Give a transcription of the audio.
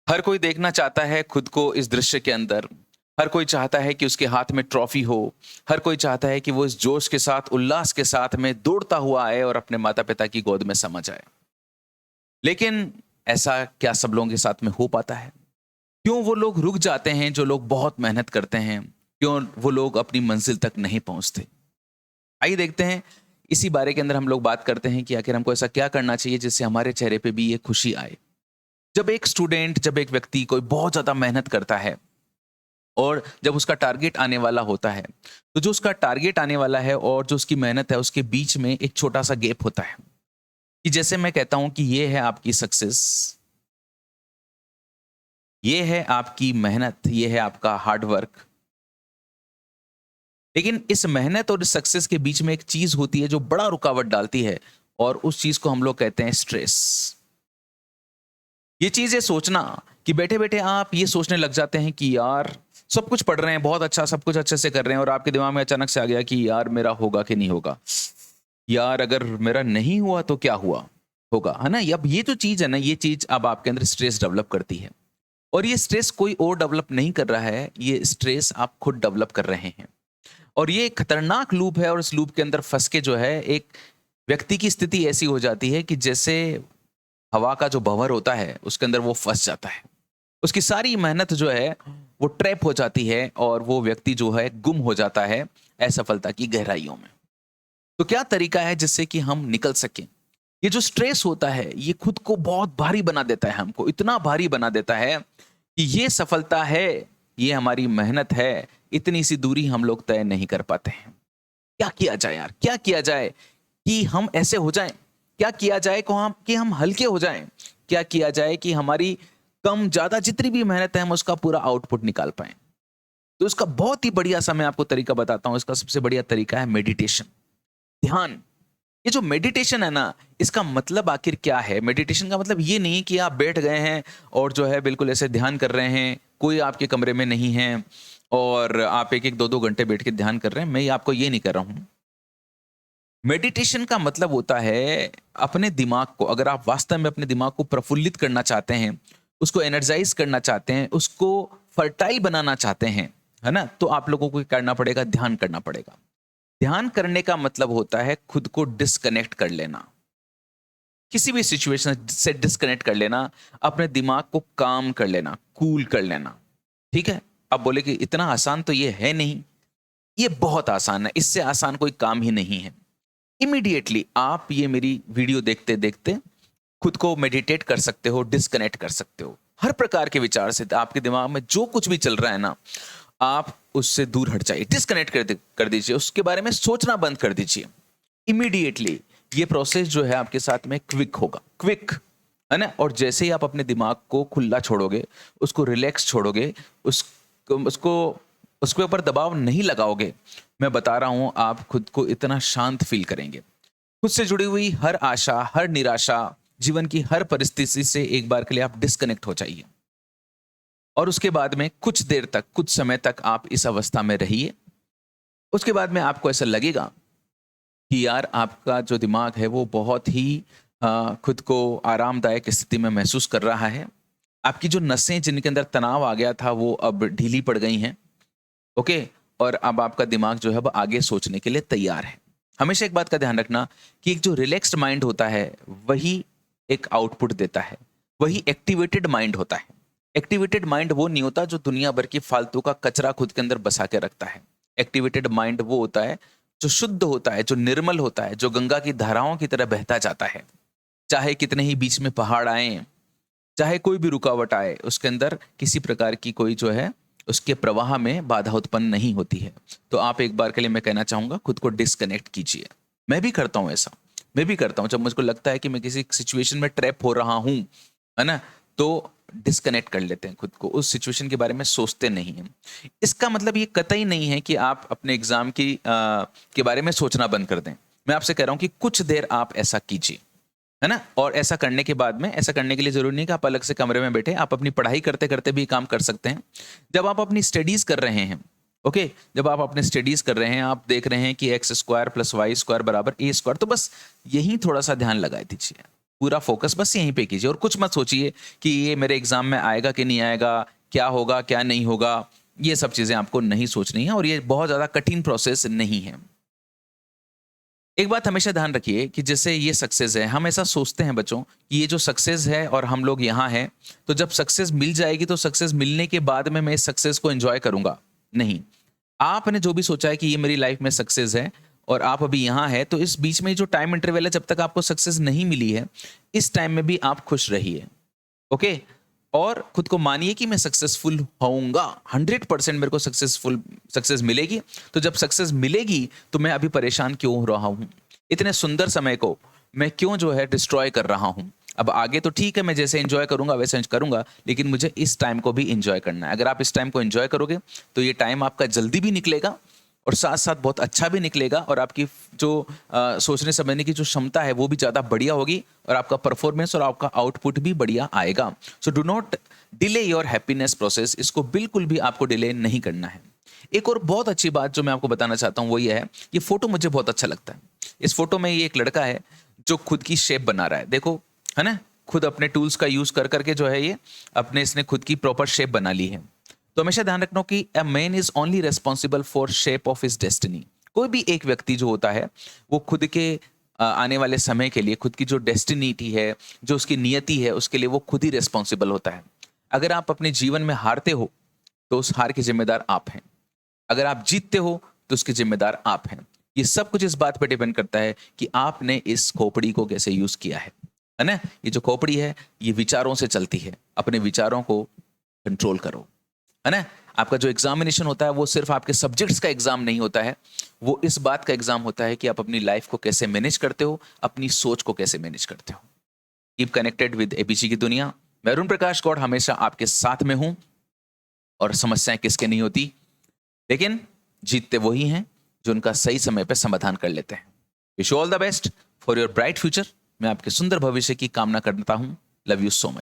हर कोई देखना चाहता है खुद को इस दृश्य के अंदर। हर कोई चाहता है कि उसके हाथ में ट्रॉफी हो। हर कोई चाहता है कि वो इस जोश के साथ, उल्लास के साथ में दौड़ता हुआ आए और अपने माता-पिता की गोद में समा जाए। लेकिन ऐसा क्या सब लोगों के साथ में हो पाता है? क्यों वो लोग रुक जाते हैं जो लोग बहुत मेहनत करते हैं? क्यों वो लोग अपनी मंजिल तक नहीं पहुँचते? आइए देखते हैं, इसी बारे के अंदर हम लोग बात करते हैं कि आखिर हमको ऐसा क्या करना चाहिए जिससे हमारे चेहरे पे भी ये खुशी आए। जब एक व्यक्ति कोई बहुत ज़्यादा मेहनत करता है और जब उसका टारगेट आने वाला होता है, तो जो उसका टारगेट आने वाला है और जो उसकी मेहनत है, उसके बीच में एक छोटा-सा गैप होता है, कि जैसे मैं कहता हूँ कि ये है आपकी सक्सेस, ये है आपकी मेहनत, ये है आपका हार्ड वर्क। लेकिन इस मेहनत और इस सक्सेस के बीच में एक चीज़ होती है जो बड़ा रुकावट डालती है और उस चीज़ को हम लोग कहते हैं स्ट्रेस। ये चीज़ें सोचना कि बैठे-बैठे आप ये सोचने लग जाते हैं कि यार सब कुछ पढ़ रहे हैं, बहुत अच्छा सब कुछ अच्छे से कर रहे हैं और आपके दिमाग में अचानक से आ गया कि यार मेरा होगा कि नहीं होगा? यार अगर मेरा नहीं हुआ तो क्या हुआ? होगा, है ना? अब ये जो चीज़ है ना, ये चीज़ अब आपके अंदर स्ट्रेस डेवलप करती है और ये स्ट्रेस कोई और डेवलप नहीं कर रहा है, ये स्ट्रेस आप खुद डेवलप कर रहे हैं और ये एक खतरनाक लूप है और इस लूप के अंदर फँस के जो है एक व्यक्ति की स्थिति ऐसी हो जाती है कि जैसे हवा का जो भंवर होता है, उसके अंदर वो फँस जाता है। उसकी सारी मेहनत जो है, वो ट्रैप हो जाती है और वो व्यक्ति जो है गुम हो जाता है असफलता की गहराइयों में। तो क्या तरीका है जिससे कि हम निकल सकें? ये जो स्ट्रेस होता है, ये खुद को बहुत भारी बना देता है हमको, इतना भारी बना देता है कि ये सफलता है, ये हमारी मेहनत है, इतनी सी दूरी हम लोग तय नहीं कर पाते हैं। क्या किया जाए यार? क्या किया जाए कि हम ऐसे हो जाएँ? क्या किया जाए कि हम हल्के हो जाएँ? क्या किया जाए कि हमारी कम ज़्यादा जितनी भी मेहनत है हम उसका पूरा आउटपुट निकाल पाएँ? तो इसका बहुत ही बढ़िया सा मैं आपको तरीका बताता हूँ, इसका सबसे बढ़िया तरीका है मेडिटेशन, ध्यान। ये जो मेडिटेशन है ना, इसका मतलब आखिर क्या है? मेडिटेशन का मतलब ये नहीं कि आप बैठ गए हैं और जो है बिल्कुल ऐसे ध्यान कर रहे हैं, कोई आपके कमरे में नहीं है और आप 1-1 2-2 घंटे बैठ के ध्यान कर रहे हैं, मैं आपको ये नहीं कर रहा हूँ। मेडिटेशन का मतलब होता है अपने दिमाग को, अगर आप वास्तव में अपने दिमाग को प्रफुल्लित करना चाहते हैं, उसको एनर्जाइज करना चाहते हैं, उसको फर्टाइल बनाना चाहते हैं, है ना? तो आप लोगों को क्या करना पड़ेगा? ध्यान करना पड़ेगा। ध्यान करने का मतलब होता है खुद को डिस्कनेक्ट कर लेना। किसी भी सिचुएशन से डिस्कनेक्ट कर लेना, अपने दिमाग को काम कर लेना, कूल कर लेना। ठीक है? अब बोले कि इतना आसान तो ये है नहीं। ये बहुत आसान है, इससे आसान कोई काम ही नहीं है। इमीडिएटली आप ये मेरी वीडियो देखते-देखते खुद को मेडिटेट कर सकते हो, डिस्कनेक्ट कर सकते हो। हर प्रकार के विचार से आपके दिमाग में जो कुछ भी चल रहा है ना, आप उससे दूर हट जाइए, डिस्कनेक्ट कर दीजिए, उसके बारे में सोचना बंद कर दीजिए। इमीडिएटली ये प्रोसेस जो है आपके साथ में क्विक होगा, क्विक, है ना? और जैसे ही आप अपने दिमाग को खुला छोड़ोगे, उसको रिलैक्स छोड़ोगे, उसको उसके ऊपर दबाव नहीं लगाओगे, मैं बता रहा हूँ आप खुद को इतना शांत फ़ील करेंगे। खुद से जुड़ी हुई हर आशा, हर निराशा, जीवन की हर परिस्थिति से एक बार के लिए आप डिस्कनेक्ट हो जाइए और उसके बाद में कुछ देर तक, कुछ समय तक आप इस अवस्था में रहिए। उसके बाद में आपको ऐसा लगेगा कि यार आपका जो दिमाग है वो बहुत ही खुद को आरामदायक स्थिति में महसूस कर रहा है। आपकी जो नसें जिनके अंदर तनाव आ गया था वो अब ढीली पड़ गई हैं, ओके? और अब आपका दिमाग जो है वो आगे सोचने के लिए तैयार है। हमेशा एक बात का ध्यान रखना कि एक जो रिलैक्स्ड माइंड होता है, वही एक आउटपुट देता है, वही एक्टिवेटेड माइंड होता है। एक्टिवेटेड माइंड वो नहीं होता जो दुनिया भर की फालतू का कचरा खुद के अंदर बसा के रखता है। एक्टिवेटेड माइंड वो होता है जो शुद्ध होता है, जो निर्मल होता है, जो गंगा की धाराओं की तरह बहता जाता है। चाहे कितने ही बीच में पहाड़ आएँ, चाहे कोई भी रुकावट आए, उसके अंदर किसी प्रकार की कोई जो है उसके प्रवाह में बाधा उत्पन्न नहीं होती है। तो आप एक बार के लिए मैं कहना चाहूँगा खुद को डिस्कनेक्ट कीजिए। मैं भी करता हूँ ऐसा, मैं भी करता हूँ जब मुझको लगता है कि मैं किसी सिचुएशन में ट्रैप हो रहा हूँ, है ना? तो डिस्कनेक्ट कर लेते हैं खुद को, उस सिचुएशन के बारे में सोचते नहीं हैं। इसका मतलब ये कतई नहीं है कि आप अपने एग्ज़ाम के बारे में सोचना बंद कर दें। मैं आपसे कह रहा हूँ कि कुछ देर आप ऐसा कीजिए। है ना? और ऐसा करने के बाद में, ऐसा करने के लिए ज़रूरी नहीं कि आप अलग से कमरे में बैठे, आप अपनी पढ़ाई करते-करते भी काम कर सकते हैं। जब आप अपनी स्टडीज़ कर रहे हैं, ओके? जब आप अपने स्टडीज़ कर रहे हैं, आप देख रहे हैं कि x² + y² = a², तो बस यहीं थोड़ा-सा ध्यान लगा दीजिए। पूरा फोकस बस यहीं पे कीजिए और कुछ मत सोचिए कि ये मेरे एग्जाम में आएगा कि नहीं आएगा, क्या होगा, क्या नहीं होगा। ये सब चीज़ें आपको नहीं सोचनी है और ये बहुत ज़्यादा कठिन प्रोसेस नहीं है। एक बात हमेशा ध्यान रखिए कि जैसे ये सक्सेस है, हम ऐसा सोचते हैं बच्चों कि ये जो सक्सेस है और हम लोग यहाँ हैं, तो जब सक्सेस मिल जाएगी तो सक्सेस मिलने के बाद में मैं इस सक्सेस को एन्जॉय करूँगा। नहीं, आपने जो भी सोचा है कि ये मेरी लाइफ में सक्सेस है और आप अभी यहाँ हैं, तो इस बीच में जो टाइम इंटरवल है जब तक आपको सक्सेस नहीं मिली है, इस टाइम में भी आप खुश रहिए। ओके? और खुद को मानिए कि मैं सक्सेसफुल होऊँगा, 100% मेरे को सक्सेस मिलेगी। तो जब सक्सेस मिलेगी, तो मैं अभी परेशान क्यों हो रहा हूँ? इतने सुंदर समय को मैं क्यों जो है डिस्ट्रॉय कर रहा हूँ? अब आगे तो ठीक है, मैं जैसे एन्जॉय करूँगा वैसे करूँगा, लेकिन मुझे इस टाइम को भी एन्जॉय करना है। अगर आप इस टाइम को एन्जॉय करोगे, तो ये टाइम आपका जल्दी भी निकलेगा और साथ-साथ बहुत अच्छा भी निकलेगा और आपकी जो सोचने समझने की जो क्षमता है वो भी ज़्यादा बढ़िया होगी और आपका परफॉर्मेंस और आपका आउटपुट भी बढ़िया आएगा। So do not delay your happiness process, इसको बिल्कुल भी आपको डिले नहीं करना है। एक और बहुत अच्छी बात जो मैं आपको बताना चाहता हूँ वो ये है, ये फ़ोटो मुझे बहुत अच्छा लगता है। इस फ़ोटो में ये एक लड़का है जो खुद की शेप बना रहा है। देखो, है ना? खुद अपने टूल्स का यूज़ कर के जो है ये अपने इसने खुद की प्रॉपर शेप बना ली है। तो हमेशा ध्यान रखना कि a man is only responsible for shape of his destiny. कोई भी एक व्यक्ति जो होता है वो खुद के आने वाले समय के लिए खुद की जो डेस्टिनिटी है, जो उसकी नियति है, उसके लिए वो खुद ही रिस्पॉन्सिबल होता है। अगर आप अपने जीवन में हारते हो तो उस हार के जिम्मेदार आप हैं। अगर आप जीतते हो तो उसके जिम्मेदार आप हैं। ये सब कुछ इस बात पे डिपेंड करता है कि आपने इस खोपड़ी को कैसे यूज किया है ना? ये जो खोपड़ी है ये विचारों से चलती है। अपने विचारों को कंट्रोल करो, है ना? आपका जो एग्जामिनेशन होता है वो सिर्फ आपके सब्जेक्ट्स का एग्जाम नहीं होता है, वो इस बात का एग्जाम होता है कि आप अपनी लाइफ को कैसे मैनेज करते हो, अपनी सोच को कैसे मैनेज करते हो। कीप कनेक्टेड विद एबीसी की दुनिया। मैं अरुण प्रकाश गौड़ हमेशा आपके साथ में हूं और समस्याएं किसके नहीं होती, लेकिन जीतते वही हैं जो उनका सही समय पर समाधान कर लेते हैं। Wish you all the best for your bright future. मैं आपके सुंदर भविष्य की कामना करता हूं। Love you so much.